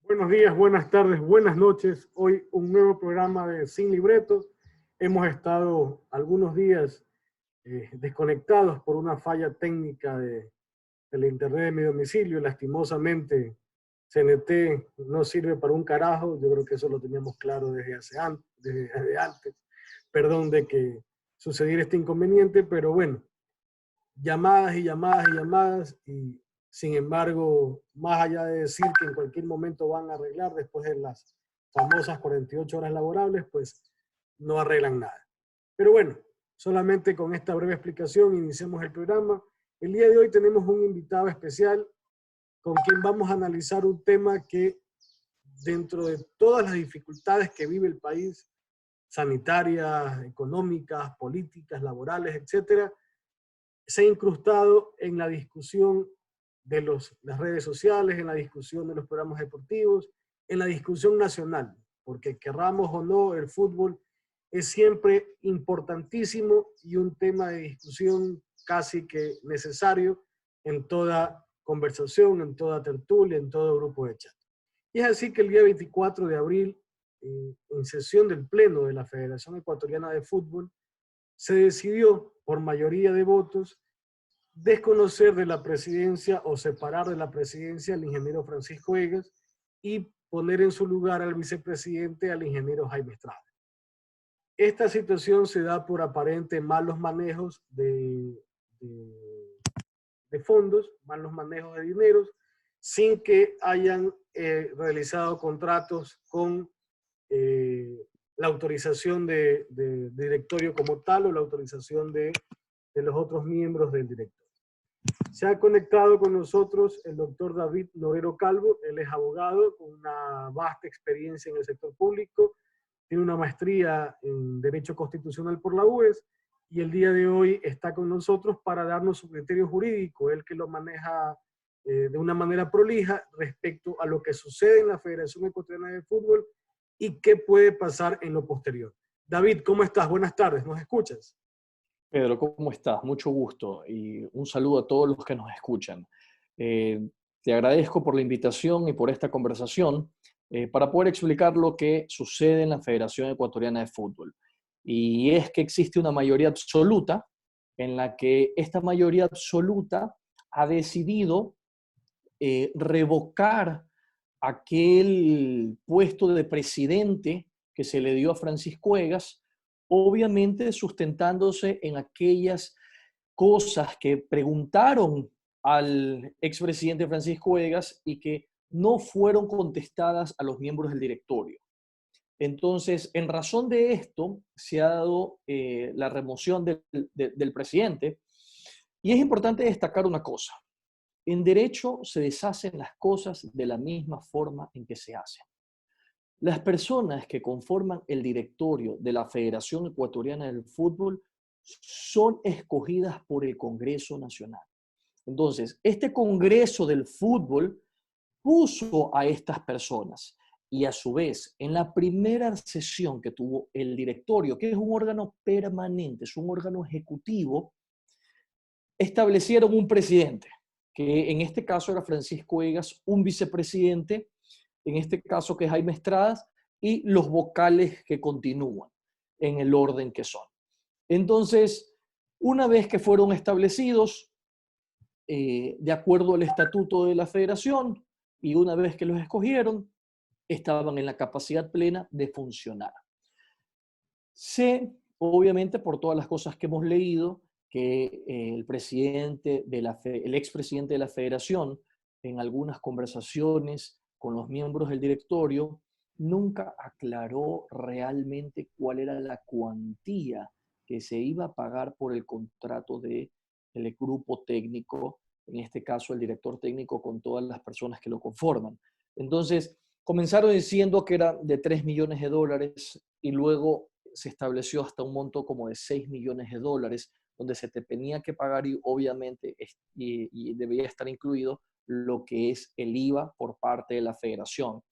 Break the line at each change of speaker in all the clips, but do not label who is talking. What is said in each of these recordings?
Buenos días, buenas tardes, buenas noches. Hoy un nuevo programa de Sin Libreto. Hemos estado algunos días desconectados por una falla técnica del internet de mi domicilio. Lastimosamente, CNT no sirve para un carajo. Yo creo que eso lo teníamos claro desde antes. Perdón de que sucediera este inconveniente, pero bueno, llamadas y llamadas y llamadas y sin embargo, más allá de decir que en cualquier momento van a arreglar después de las famosas 48 horas laborables, pues no arreglan nada. Pero bueno, solamente con esta breve explicación iniciamos el programa. El día de hoy tenemos un invitado especial con quien vamos a analizar un tema que dentro de todas las dificultades que vive el país, sanitarias, económicas, políticas, laborales, etcétera, se ha incrustado en la discusión de las redes sociales, en la discusión de los programas deportivos, en la discusión nacional, porque querramos o no, el fútbol es siempre importantísimo y un tema de discusión casi que necesario en toda conversación, en toda tertulia, en todo grupo de chat. Y es así que el día 24 de abril, en sesión del Pleno de la Federación Ecuatoriana de Fútbol, se decidió por mayoría de votos desconocer de la presidencia o separar de la presidencia al ingeniero Francisco Egas y poner en su lugar al vicepresidente, al ingeniero Jaime Estrada. Esta situación se da por aparente malos manejos de fondos, malos manejos de dineros, sin que hayan realizado contratos con la autorización de directorio como tal o la autorización de los otros miembros del directorio. Se ha conectado con nosotros el doctor David Norero Calvo. Él es abogado con una vasta experiencia en el sector público, tiene una maestría en Derecho Constitucional por la UES y el día de hoy está con nosotros para darnos su criterio jurídico, él que lo maneja de una manera prolija respecto a lo que sucede en la Federación Ecuatoriana de Fútbol y qué puede pasar en lo posterior. David, ¿cómo estás? Buenas tardes, ¿nos escuchas?
Pedro, ¿cómo estás? Mucho gusto y un saludo a todos los que nos escuchan. Te agradezco por la invitación y por esta conversación para poder explicar lo que sucede en la Federación Ecuatoriana de Fútbol. Y es que existe una mayoría absoluta en la que esta mayoría absoluta ha decidido revocar aquel puesto de presidente que se le dio a Francisco Egas, obviamente sustentándose en aquellas cosas que preguntaron al expresidente Francisco Egas y que no fueron contestadas a los miembros del directorio. Entonces, en razón de esto, se ha dado la remoción del presidente. Y es importante destacar una cosa. En derecho se deshacen las cosas de la misma forma en que se hacen. Las personas que conforman el directorio de la Federación Ecuatoriana del Fútbol son escogidas por el Congreso Nacional. Entonces, este Congreso del Fútbol puso a estas personas y a su vez, en la primera sesión que tuvo el directorio, que es un órgano permanente, es un órgano ejecutivo, establecieron un presidente, que en este caso era Francisco Egas, un vicepresidente, en este caso que es Jaime Estrada, y los vocales que continúan en el orden que son. Entonces, una vez que fueron establecidos, de acuerdo al estatuto de la federación, y una vez que los escogieron, estaban en la capacidad plena de funcionar. Sé, obviamente, por todas las cosas que hemos leído, que el expresidente de la federación, en algunas conversaciones con los miembros del directorio, nunca aclaró realmente cuál era la cuantía que se iba a pagar por el contrato del grupo técnico, en este caso el director técnico con todas las personas que lo conforman. Entonces, comenzaron diciendo que era de 3 millones de dólares y luego se estableció hasta un monto como de 6 millones de dólares, donde se te tenía que pagar y obviamente y debía estar incluido lo que es el IVA por parte de la federación.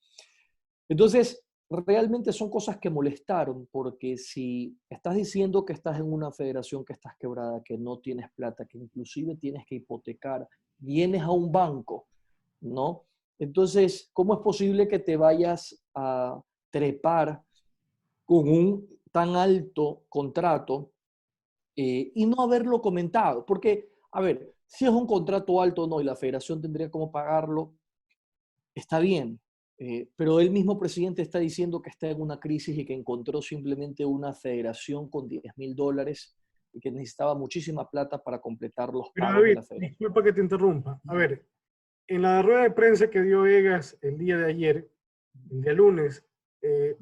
Entonces, realmente son cosas que molestaron, porque si estás diciendo que estás en una federación que estás quebrada, que no tienes plata, que inclusive tienes que hipotecar, vienes a un banco, ¿no? Entonces, ¿cómo es posible que te vayas a trepar con un tan alto contrato y no haberlo comentado? Porque, a ver, si es un contrato alto o no y la federación tendría cómo pagarlo, está bien. Pero el mismo presidente está diciendo que está en una crisis y que encontró simplemente una federación con $10,000 y que necesitaba muchísima plata para completar los
Pero
pagos de
David,
la federación.
disculpa que te interrumpa. A ver, en la rueda de prensa que dio Egas el día de ayer, el día lunes, eh,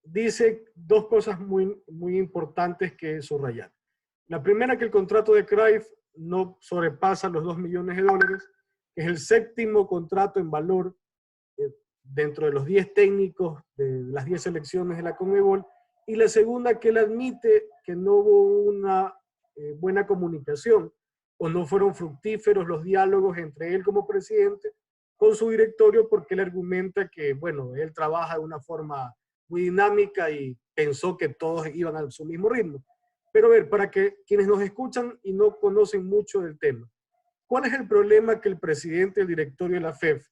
dice dos cosas muy importantes que subrayar. La primera, que el contrato de Cruyff no sobrepasa los $2 millones, que es el séptimo contrato en valor dentro de los 10 técnicos de las 10 selecciones de la CONMEBOL. Y la segunda, que él admite que no hubo una buena comunicación o no fueron fructíferos los diálogos entre él como presidente con su directorio, porque él argumenta que, bueno, él trabaja de una forma muy dinámica y pensó que todos iban a su mismo ritmo. Pero a ver, para que quienes nos escuchan y no conocen mucho del tema, ¿cuál es el problema que el presidente del directorio de la FEF,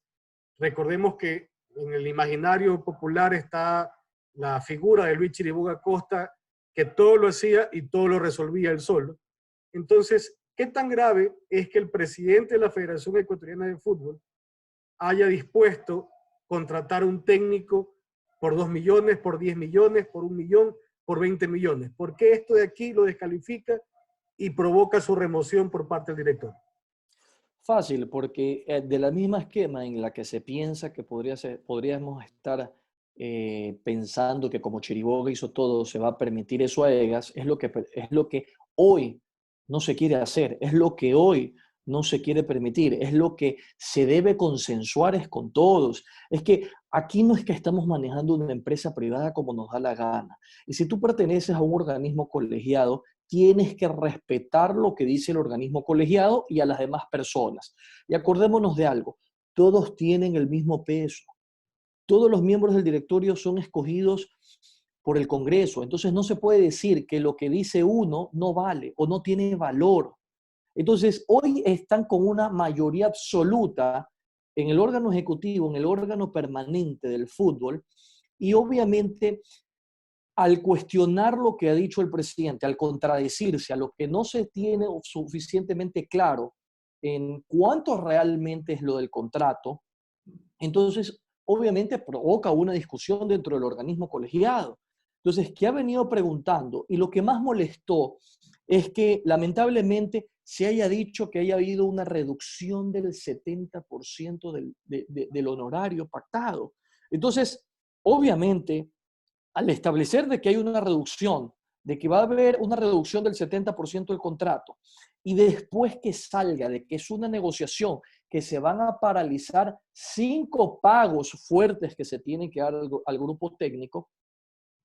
recordemos que en el imaginario popular está la figura de Luis Chiriboga Costa, que todo lo hacía y todo lo resolvía él solo? Entonces, ¿qué tan grave es que el presidente de la Federación Ecuatoriana de Fútbol haya dispuesto contratar un técnico por 2 millones, por 10 millones, por 1 millón, por 20 millones? ¿Por qué esto de aquí lo descalifica y provoca su remoción por parte del director?
Fácil, porque de la misma esquema en la que se piensa que podríamos estar pensando que como Chiriboga hizo todo, se va a permitir eso a Egas, es lo que hoy no se quiere hacer, es lo que hoy no se quiere permitir, es lo que se debe consensuar es con todos. Es que aquí no es que estamos manejando una empresa privada como nos da la gana. Y si tú perteneces a un organismo colegiado, tienes que respetar lo que dice el organismo colegiado y a las demás personas. Y acordémonos de algo, todos tienen el mismo peso. Todos los miembros del directorio son escogidos por el Congreso. Entonces no se puede decir que lo que dice uno no vale o no tiene valor. Entonces hoy están con una mayoría absoluta en el órgano ejecutivo, en el órgano permanente del fútbol, y obviamente al cuestionar lo que ha dicho el presidente, al contradecirse, a lo que no se tiene suficientemente claro en cuánto realmente es lo del contrato, entonces obviamente provoca una discusión dentro del organismo colegiado. Entonces, ¿qué ha venido preguntando? Y lo que más molestó es que lamentablemente se haya dicho que haya habido una reducción del 70% del honorario pactado. Entonces, obviamente, al establecer de que hay una reducción, de que va a haber una reducción del 70% del contrato, y después que salga de que es una negociación, que se van a paralizar 5 pagos fuertes que se tienen que dar al grupo técnico,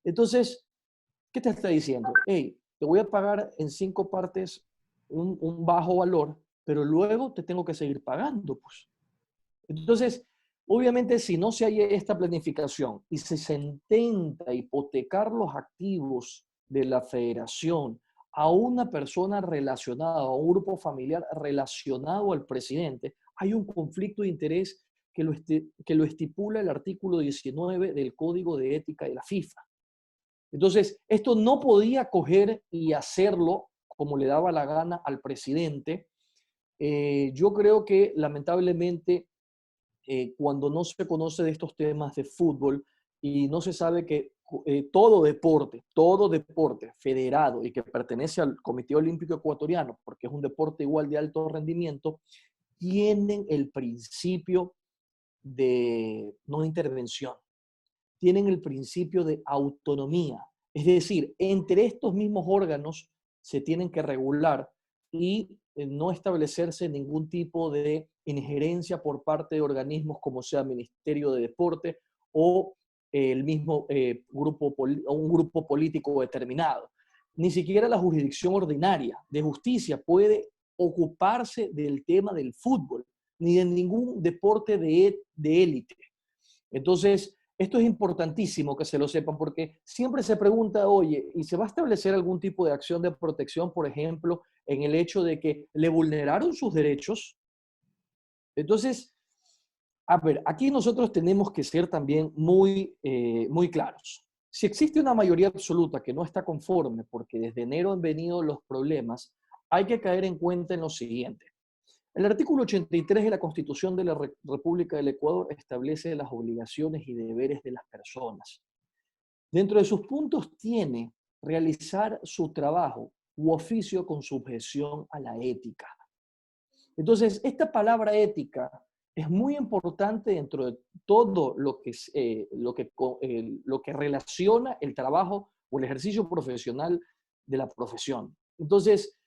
entonces, ¿qué te está diciendo? Hey, te voy a pagar en 5 partes un bajo valor, pero luego te tengo que seguir pagando, pues. Entonces, obviamente, si no se hay esta planificación y si se intenta hipotecar los activos de la federación a una persona relacionada, a un grupo familiar relacionado al presidente, hay un conflicto de interés que lo estipula el artículo 19 del Código de Ética de la FIFA. Entonces, esto no podía coger y hacerlo como le daba la gana al presidente. Yo creo que lamentablemente cuando no se conoce de estos temas de fútbol y no se sabe que todo deporte federado y que pertenece al Comité Olímpico Ecuatoriano, porque es un deporte igual de alto rendimiento, tienen el principio de no intervención, tienen el principio de autonomía. Es decir, entre estos mismos órganos se tienen que regular y no establecerse ningún tipo de injerencia por parte de organismos como sea Ministerio de Deporte o el mismo un grupo político determinado. Ni siquiera la jurisdicción ordinaria de justicia puede ocuparse del tema del fútbol, ni de ningún deporte de élite. Entonces, esto es importantísimo que se lo sepan porque siempre se pregunta, oye, ¿y se va a establecer algún tipo de acción de protección, por ejemplo, en el hecho de que le vulneraron sus derechos? Entonces, A ver, aquí nosotros tenemos que ser también muy claros. Si existe una mayoría absoluta que no está conforme, porque desde enero han venido los problemas, hay que caer en cuenta en lo siguiente. El artículo 83 de la Constitución de la República del Ecuador establece las obligaciones y deberes de las personas. Dentro de sus puntos tiene realizar su trabajo u oficio con sujeción a la ética. Entonces, esta palabra ética es muy importante dentro de todo lo que relaciona el trabajo o el ejercicio profesional de la profesión. Entonces,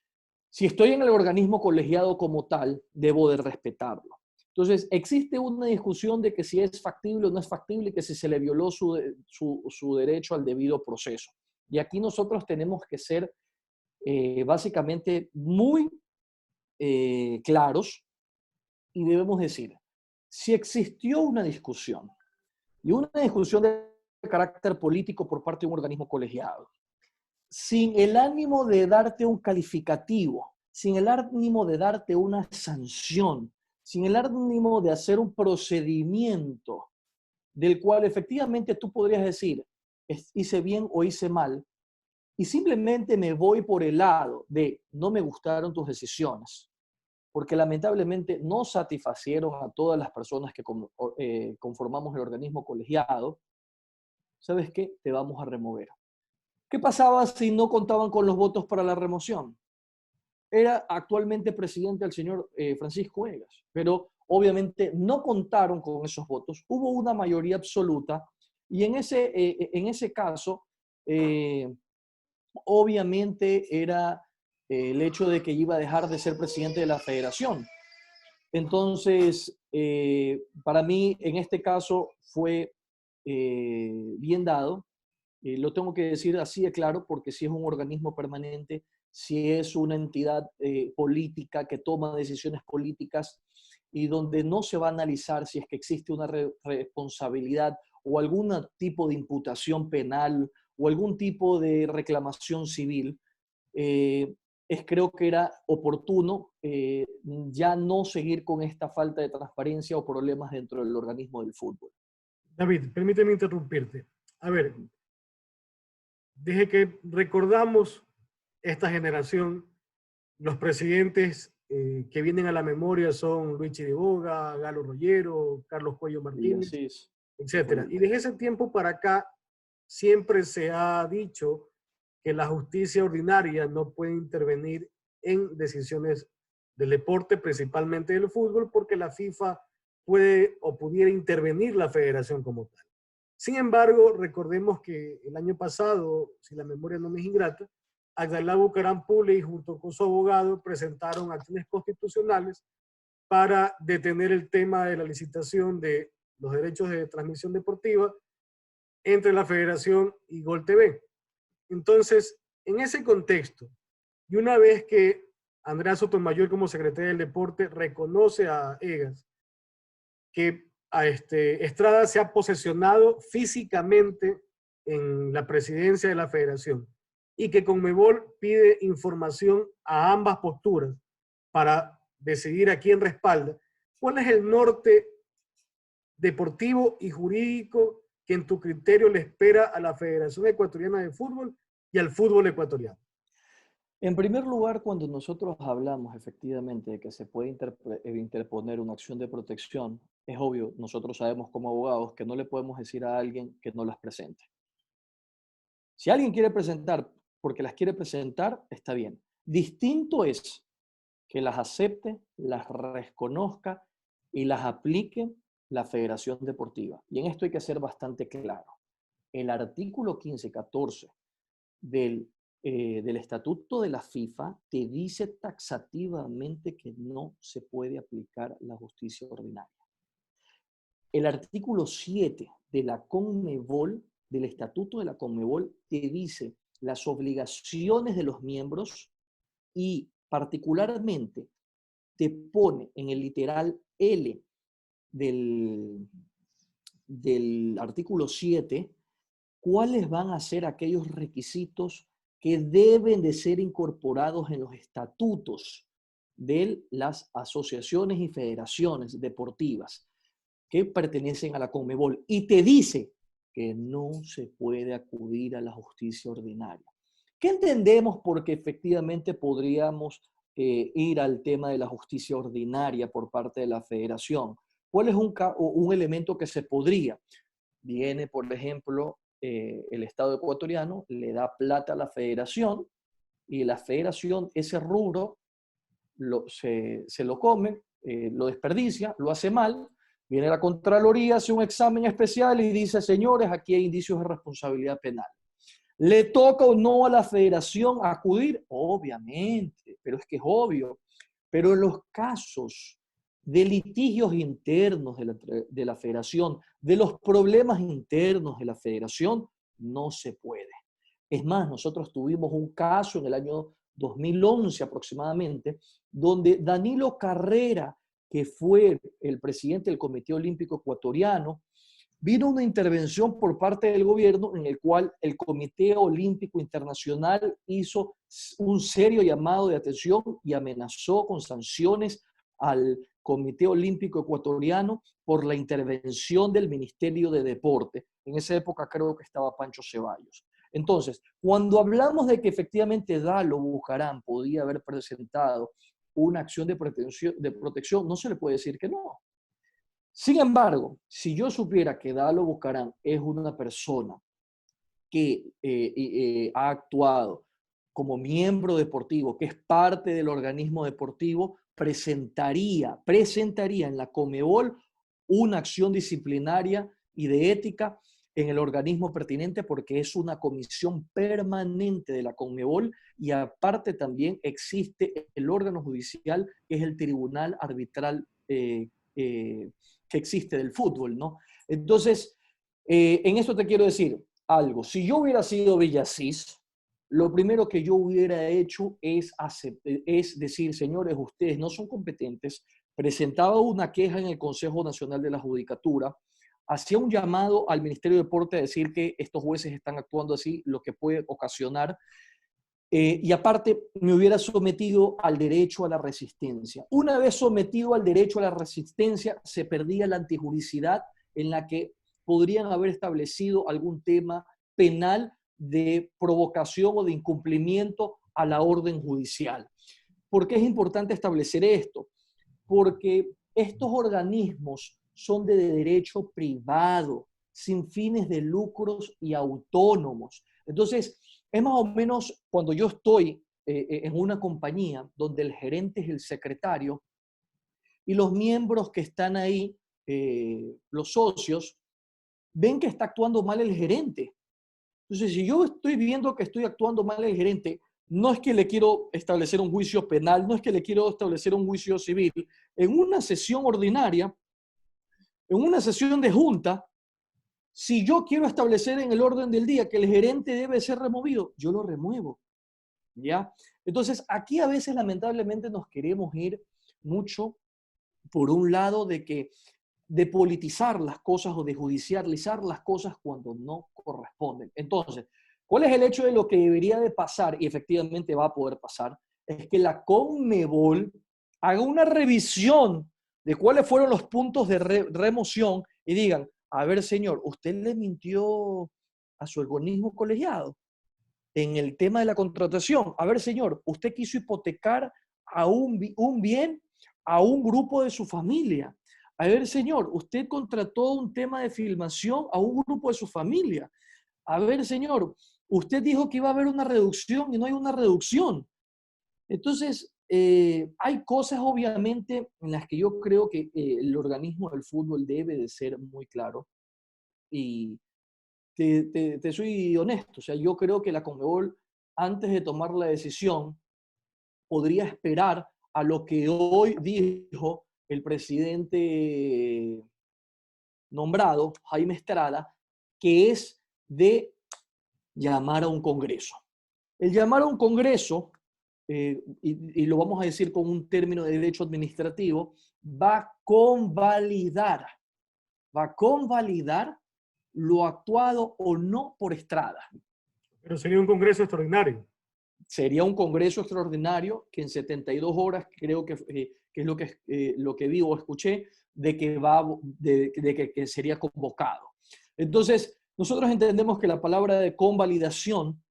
si estoy en el organismo colegiado como tal, debo de respetarlo. Entonces, existe una discusión de que si es factible o no es factible, que si se le violó su derecho al debido proceso. Y aquí nosotros tenemos que ser básicamente muy claros y debemos decir, si existió una discusión y una discusión de carácter político por parte de un organismo colegiado, sin el ánimo de darte un calificativo, sin el ánimo de darte una sanción, sin el ánimo de hacer un procedimiento del cual efectivamente tú podrías decir, hice bien o hice mal, y simplemente me voy por el lado de no me gustaron tus decisiones, porque lamentablemente no satisfacieron a todas las personas que conformamos el organismo colegiado, ¿sabes qué? Te vamos a remover. ¿Qué pasaba si no contaban con los votos para la remoción? Era actualmente presidente el señor Francisco Egas, pero obviamente no contaron con esos votos. Hubo una mayoría absoluta y en ese caso, obviamente era el hecho de que iba a dejar de ser presidente de la federación. Entonces, para mí, en este caso, fue bien dado. Lo tengo que decir así de claro, porque si es un organismo permanente, si es una entidad política que toma decisiones políticas y donde no se va a analizar si es que existe una responsabilidad o algún tipo de imputación penal o algún tipo de reclamación civil, creo que era oportuno ya no seguir con esta falta de transparencia o problemas dentro del organismo del fútbol.
David, permíteme interrumpirte. A ver, desde que recordamos esta generación, los presidentes que vienen a la memoria son Luis Chiriboga, Galo Rollero, Carlos Cuello Martínez, etc. Y desde ese tiempo para acá siempre se ha dicho que la justicia ordinaria no puede intervenir en decisiones del deporte, principalmente del fútbol, porque la FIFA puede o pudiera intervenir la federación como tal. Sin embargo, recordemos que el año pasado, si la memoria no me es ingrata, Abdalá Bucaram Pule junto con su abogado presentaron acciones constitucionales para detener el tema de la licitación de los derechos de transmisión deportiva entre la federación y Gol TV. Entonces, en ese contexto, y una vez que Andrea Sotomayor como secretaria del deporte reconoce a Egas que Estrada se ha posesionado físicamente en la presidencia de la federación y que Conmebol pide información a ambas posturas para decidir a quién respalda, ¿cuál es el norte deportivo y jurídico que en tu criterio le espera a la Federación Ecuatoriana de Fútbol y al fútbol ecuatoriano?
En primer lugar, cuando nosotros hablamos efectivamente de que se puede interponer una acción de protección, es obvio, nosotros sabemos como abogados que no le podemos decir a alguien que no las presente. Si alguien quiere presentar porque las quiere presentar, está bien. Distinto es que las acepte, las reconozca y las aplique la Federación Deportiva. Y en esto hay que ser bastante claro. El artículo 15-14 del Estatuto de la FIFA te dice taxativamente que no se puede aplicar la justicia ordinaria. El artículo 7 de la Conmebol, del Estatuto de la Conmebol, te dice las obligaciones de los miembros y particularmente te pone en el literal L del artículo 7 cuáles van a ser aquellos requisitos que deben de ser incorporados en los estatutos de las asociaciones y federaciones deportivas. que pertenecen a la Conmebol y te dice que no se puede acudir a la justicia ordinaria. ¿Qué entendemos porque efectivamente podríamos ir al tema de la justicia ordinaria por parte de la federación? ¿Cuál es un elemento que se podría? Viene, por ejemplo, el Estado ecuatoriano, le da plata a la federación y la federación ese rubro se lo come, lo desperdicia, lo hace mal. Viene la Contraloría, hace un examen especial y dice, señores, aquí hay indicios de responsabilidad penal. ¿Le toca o no a la federación acudir? Obviamente, pero es que es obvio. Pero en los casos de litigios internos de la federación, de los problemas internos de la federación, no se puede. Es más, nosotros tuvimos un caso en el año 2011 aproximadamente, donde Danilo Carrera, que fue el presidente del Comité Olímpico Ecuatoriano, vino una intervención por parte del gobierno en el cual el Comité Olímpico Internacional hizo un serio llamado de atención y amenazó con sanciones al Comité Olímpico Ecuatoriano por la intervención del Ministerio de Deporte. En esa época creo que estaba Pancho Ceballos. Entonces, cuando hablamos de que efectivamente Dalo Bucaram podía haber presentado una acción de protección, no se le puede decir que no. Sin embargo, si yo supiera que Dalo Bucaram es una persona que ha actuado como miembro deportivo, que es parte del organismo deportivo, presentaría en la Conmebol una acción disciplinaria y de ética en el organismo pertinente porque es una comisión permanente de la Conmebol y aparte también existe el órgano judicial que es el Tribunal Arbitral que existe del fútbol, ¿no? Entonces, en esto te quiero decir algo. Si yo hubiera sido Villasís, lo primero que yo hubiera hecho es decir, señores, ustedes no son competentes, presentaba una queja en el Consejo Nacional de la Judicatura, hacía un llamado al Ministerio de Deporte a decir que estos jueces están actuando así, lo que puede ocasionar y aparte me hubiera sometido al derecho a la resistencia. Una vez sometido al derecho a la resistencia, se perdía la antijuricidad en la que podrían haber establecido algún tema penal de provocación o de incumplimiento a la orden judicial. ¿Por qué es importante establecer esto? Porque estos organismos son de derecho privado, sin fines de lucros y autónomos. Entonces, es más o menos cuando yo estoy en una compañía donde el gerente es el secretario y los miembros que están ahí, los socios, ven que está actuando mal el gerente. Entonces, si yo estoy viendo que estoy actuando mal el gerente, no es que le quiero establecer un juicio penal, no es que le quiero establecer un juicio civil. En una sesión ordinaria, en una sesión de junta, si yo quiero establecer en el orden del día que el gerente debe ser removido, yo lo remuevo, ¿ya? Entonces, aquí a veces lamentablemente nos queremos ir mucho por un lado de politizar las cosas o de judicializar las cosas cuando no corresponden. Entonces, ¿cuál es el hecho de lo que debería de pasar? Y efectivamente va a poder pasar. Es que la Conmebol haga una revisión de cuáles fueron los puntos de remoción y digan, a ver, señor, ¿usted le mintió a su organismo colegiado en el tema de la contratación? A ver, señor, ¿usted quiso hipotecar a un bien a un grupo de su familia? A ver, señor, usted contrató un tema de filmación a un grupo de su familia. A ver, señor, usted dijo que iba a haber una reducción y no hay una reducción. Entonces, hay cosas obviamente en las que yo creo que el organismo del fútbol debe de ser muy claro. Y te soy honesto, o sea, yo creo que la Conmebol, antes de tomar la decisión, podría esperar a lo que hoy dijo el presidente nombrado, Jaime Estrada, que es de llamar a un congreso. El llamar a un congreso, y lo vamos a decir con un término de derecho administrativo, va a convalidar lo actuado o no por Estrada.
Pero sería un congreso extraordinario.
Sería un congreso extraordinario que en 72 horas, creo que es lo que vi o escuché, que sería convocado. Entonces, nosotros entendemos que la palabra de convalidación,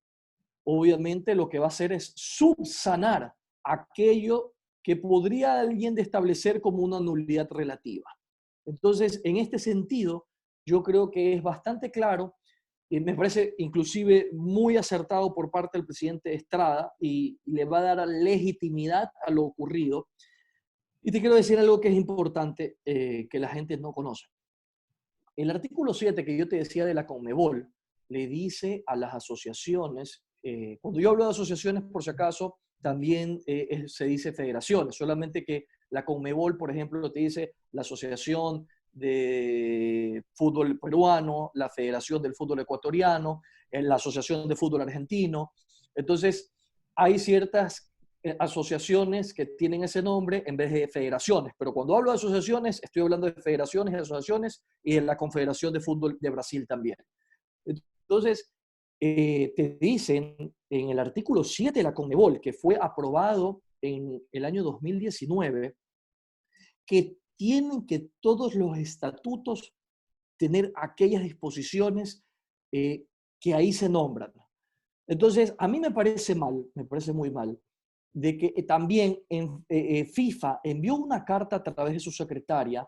obviamente lo que va a hacer es subsanar aquello que podría alguien establecer como una nulidad relativa. Entonces, en este sentido, yo creo que es bastante claro, y me parece inclusive muy acertado por parte del presidente Estrada, y le va a dar legitimidad a lo ocurrido. Y te quiero decir algo que es importante, que la gente no conoce. El artículo 7 que yo te decía de la Conmebol le dice a las asociaciones, cuando yo hablo de asociaciones, por si acaso, también se dice federaciones, solamente que la Conmebol, por ejemplo, te dice la Asociación de Fútbol Peruano, la Federación del Fútbol Ecuatoriano, la Asociación de Fútbol Argentino. Entonces, hay ciertas asociaciones que tienen ese nombre en vez de federaciones, pero cuando hablo de asociaciones, estoy hablando de federaciones y asociaciones y de la Confederación de Fútbol de Brasil también. Entonces, te dicen en el artículo 7 de la Conmebol, que fue aprobado en el año 2019, que tienen que todos los estatutos tener aquellas disposiciones que ahí se nombran. Entonces, a mí me parece mal, me parece muy mal, de que también FIFA envió una carta a través de su secretaria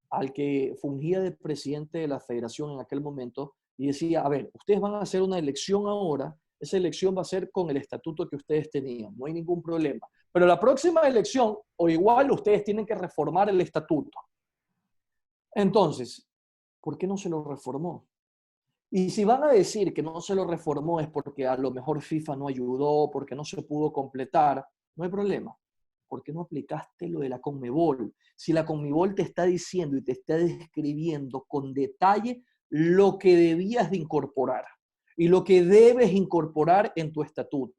al que fungía de presidente de la federación en aquel momento y decía, a ver, ustedes van a hacer una elección ahora, esa elección va a ser con el estatuto que ustedes tenían, no hay ningún problema. Pero la próxima elección, o igual ustedes tienen que reformar el estatuto. Entonces, ¿por qué no se lo reformó? Y si van a decir que no se lo reformó es porque a lo mejor FIFA no ayudó, porque no se pudo completar, no hay problema. ¿Por qué no aplicaste lo de la Conmebol? Si la Conmebol te está diciendo y te está describiendo con detalle lo que debías de incorporar y lo que debes incorporar en tu estatuto.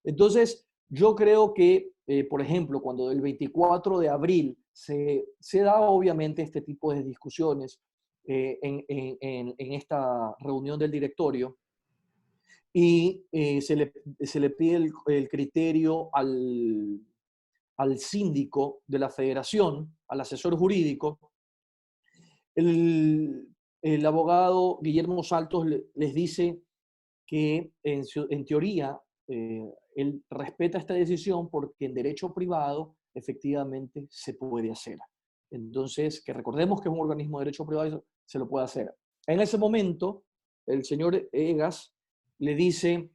Entonces, yo creo que, por ejemplo, cuando el 24 de abril se da obviamente este tipo de discusiones en esta reunión del directorio y se le pide el criterio al síndico de la federación, al asesor jurídico, el abogado Guillermo Saltos les dice que en teoría él respeta esta decisión porque en derecho privado efectivamente se puede hacer. Entonces, que recordemos que es un organismo de derecho privado, se lo puede hacer. En ese momento, el señor Egas le dice,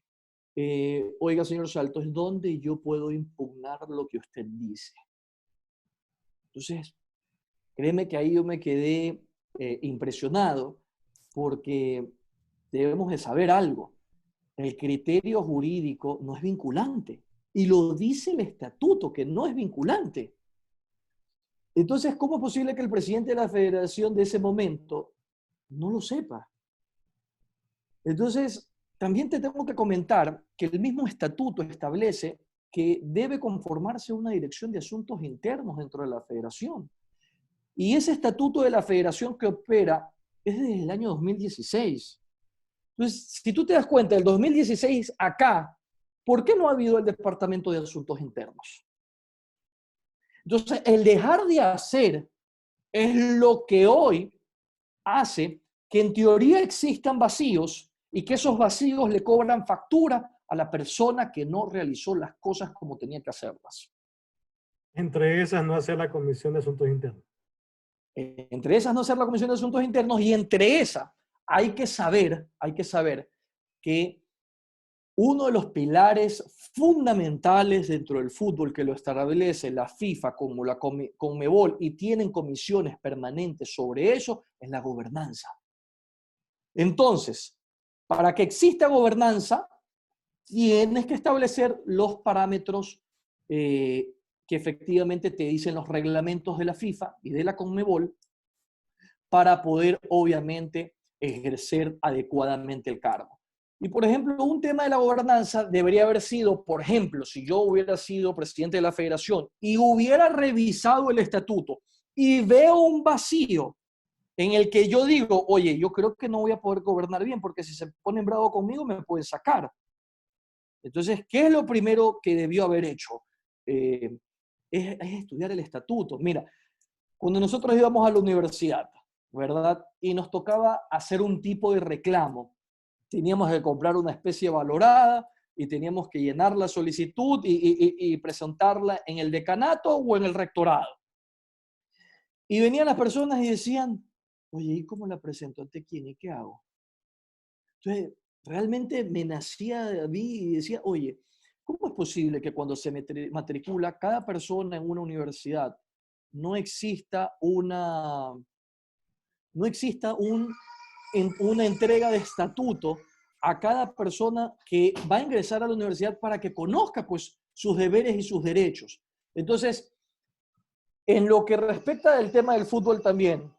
oiga, señor Saltos, ¿dónde yo puedo impugnar lo que usted dice? Entonces, créeme que ahí yo me quedé impresionado porque debemos de saber algo. El criterio jurídico no es vinculante y lo dice el estatuto que no es vinculante. Entonces, ¿cómo es posible que el presidente de la federación de ese momento no lo sepa? Entonces, también te tengo que comentar que el mismo estatuto establece que debe conformarse una dirección de asuntos internos dentro de la federación. Y ese estatuto de la federación que opera es desde el año 2016. Entonces, si tú te das cuenta, del 2016 acá, ¿por qué no ha habido el Departamento de Asuntos Internos? Entonces, el dejar de hacer es lo que hoy hace que en teoría existan vacíos y que esos vacíos le cobran factura a la persona que no realizó las cosas como tenía que hacerlas.
Entre esas, no hacer la Comisión de Asuntos Internos.
Entre esas no ser la Comisión de Asuntos Internos y entre esas hay que saber que uno de los pilares fundamentales dentro del fútbol que lo establece la FIFA como la Conmebol y tienen comisiones permanentes sobre eso es la gobernanza. Entonces, para que exista gobernanza, tienes que establecer los parámetros que efectivamente te dicen los reglamentos de la FIFA y de la Conmebol para poder, obviamente, ejercer adecuadamente el cargo. Y, por ejemplo, un tema de la gobernanza debería haber sido, por ejemplo, si yo hubiera sido presidente de la federación y hubiera revisado el estatuto y veo un vacío en el que yo digo, oye, yo creo que no voy a poder gobernar bien porque si se ponen bravo conmigo me pueden sacar. Entonces, ¿qué es lo primero que debió haber hecho? Es estudiar el estatuto. Mira, Cuando nosotros íbamos a la universidad, ¿verdad? Y nos tocaba hacer un tipo de reclamo. Teníamos que comprar una especie valorada y teníamos que llenar la solicitud y presentarla en el decanato o en el rectorado. Y venían las personas y decían, oye, ¿y cómo la presento? ¿Ante quién? ¿Y qué hago? Entonces, realmente me nacía de mí y decía, oye, ¿cómo es posible que cuando se matricula cada persona en una universidad no exista una entrega de estatuto a cada persona que va a ingresar a la universidad para que conozca pues sus deberes y sus derechos? Entonces, en lo que respecta del tema del fútbol también,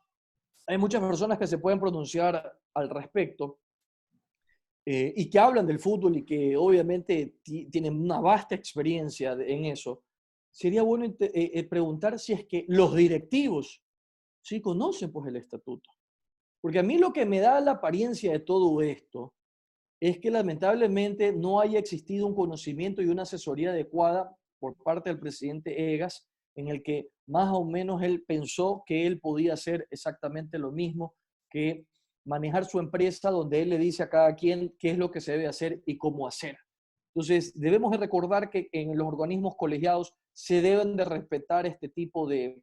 hay muchas personas que se pueden pronunciar al respecto y que hablan del fútbol y que obviamente tienen una vasta experiencia en eso. Sería bueno preguntar si es que los directivos sí conocen pues el estatuto. Porque a mí lo que me da la apariencia de todo esto es que lamentablemente no haya existido un conocimiento y una asesoría adecuada por parte del presidente Egas, en el que más o menos él pensó que él podía hacer exactamente lo mismo, que manejar su empresa donde él le dice a cada quien qué es lo que se debe hacer y cómo hacer. Entonces, debemos de recordar que en los organismos colegiados se deben de respetar este tipo de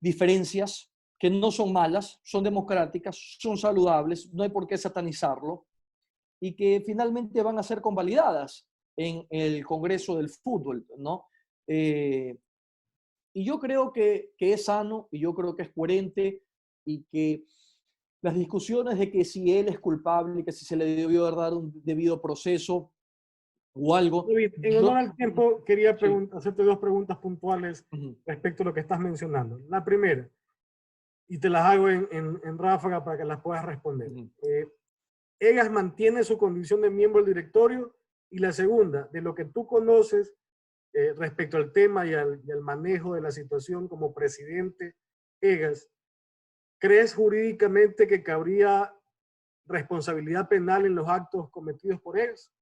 diferencias que no son malas, son democráticas, son saludables, no hay por qué satanizarlo, y que finalmente van a ser convalidadas en el Congreso del Fútbol, ¿no? Y yo creo que es sano y yo creo que es coherente y que las discusiones de que si él es culpable, que si se le debió dar un debido proceso o algo,
David, en honor
yo...
al tiempo, quería
Sí.
hacerte dos preguntas puntuales
Ujú.
respecto a lo que estás mencionando. La primera, y te las hago en ráfaga para que las puedas responder.
Ujú.
Egas mantiene su condición de miembro del directorio. Y la segunda, de lo que tú conoces respecto al tema y al manejo de la situación como presidente Egas, ¿crees jurídicamente que cabría responsabilidad penal en los actos cometidos por Egas?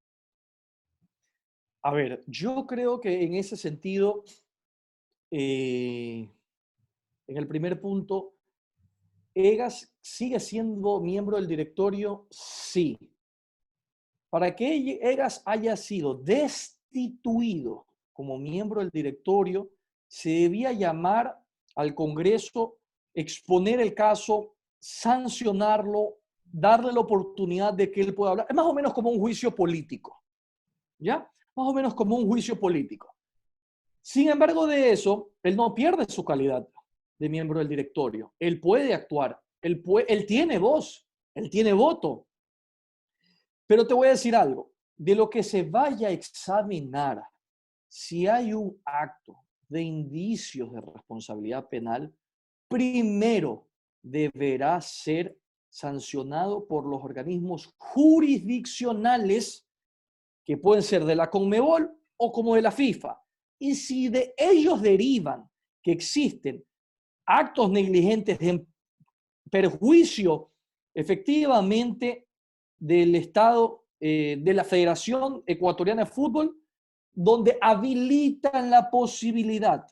A ver, yo creo que en ese sentido, eh, en el primer punto, ¿Egas sigue siendo miembro del directorio? Sí. Para que Egas haya sido destituido como miembro del directorio, se debía llamar al Congreso, exponer el caso, sancionarlo, darle la oportunidad de que él pueda hablar. Es más o menos como un juicio político, ¿ya? Más o menos como un juicio político. Sin embargo de eso, él no pierde su calidad de miembro del directorio. Él puede actuar, él tiene voz, él tiene voto. Pero te voy a decir algo, de lo que se vaya a examinar, si hay un acto de indicios de responsabilidad penal, primero deberá ser sancionado por los organismos jurisdiccionales que pueden ser de la Conmebol o como de la FIFA. Y si de ellos derivan que existen actos negligentes en perjuicio efectivamente del Estado, de la Federación Ecuatoriana de Fútbol, donde habilitan la posibilidad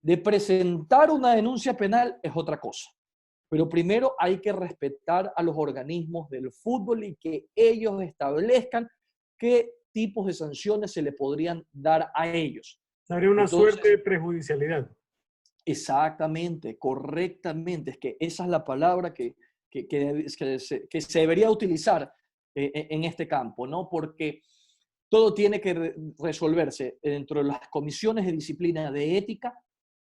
de presentar una denuncia penal, es otra cosa. Pero primero hay que respetar a los organismos del fútbol y que ellos establezcan qué tipos de sanciones se le podrían dar a ellos.
Habría una suerte
Entonces,
de prejudicialidad.
exactamente, correctamente, es que esa es la palabra que se debería utilizar en este campo, ¿no? Porque todo tiene que resolverse dentro de las comisiones de disciplina de ética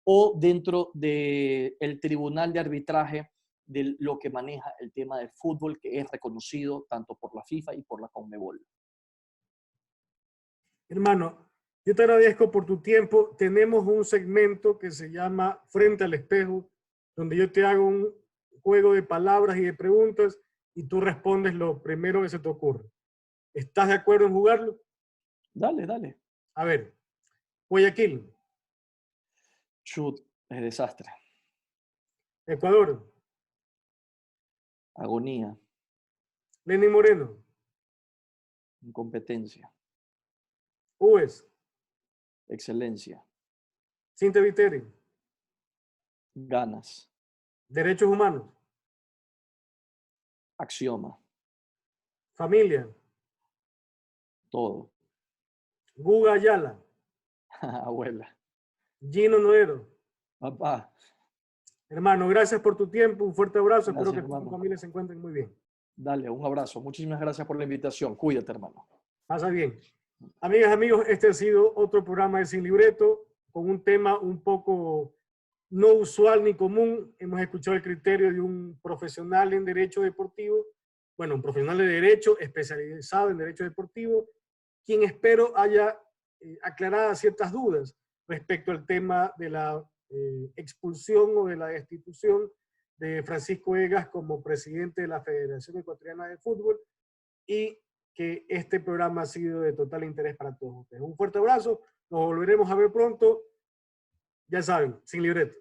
o dentro del tribunal de arbitraje de lo que maneja el tema del fútbol, que es reconocido tanto por la FIFA y por la Conmebol.
Hermano, yo te agradezco por tu tiempo. Tenemos un segmento que se llama Frente al Espejo, donde yo te hago un juego de palabras y de preguntas y tú respondes lo primero que se te ocurre. ¿Estás de acuerdo en jugarlo?
Dale, dale.
A ver, Guayaquil,
Chut, es desastre.
Ecuador,
Agonía,
Lenín Moreno,
incompetencia,
UES,
excelencia,
Cinta Viteri,
Ganas.
Derechos humanos.
Axioma.
Familia.
Todo.
Guga Ayala.
Abuela.
Gino Noero.
Papá.
Hermano, gracias por tu tiempo. Un fuerte abrazo.
Gracias,
Espero que tu
hermano.
familia se encuentren muy bien.
Dale, un abrazo. Muchísimas gracias por la invitación. Cuídate, hermano.
Pasa bien. Amigas, amigos, este ha sido otro programa de Sin Libreto con un tema un poco no usual ni común. Hemos escuchado el criterio de un profesional en derecho deportivo, bueno, un profesional de derecho especializado en derecho deportivo, quien espero haya aclarado ciertas dudas respecto al tema de la expulsión o de la destitución de Francisco Egas como presidente de la Federación Ecuatoriana de Fútbol, y que este programa ha sido de total interés para todos ustedes. Un fuerte abrazo, nos volveremos a ver pronto. Ya saben, Sin Libreto.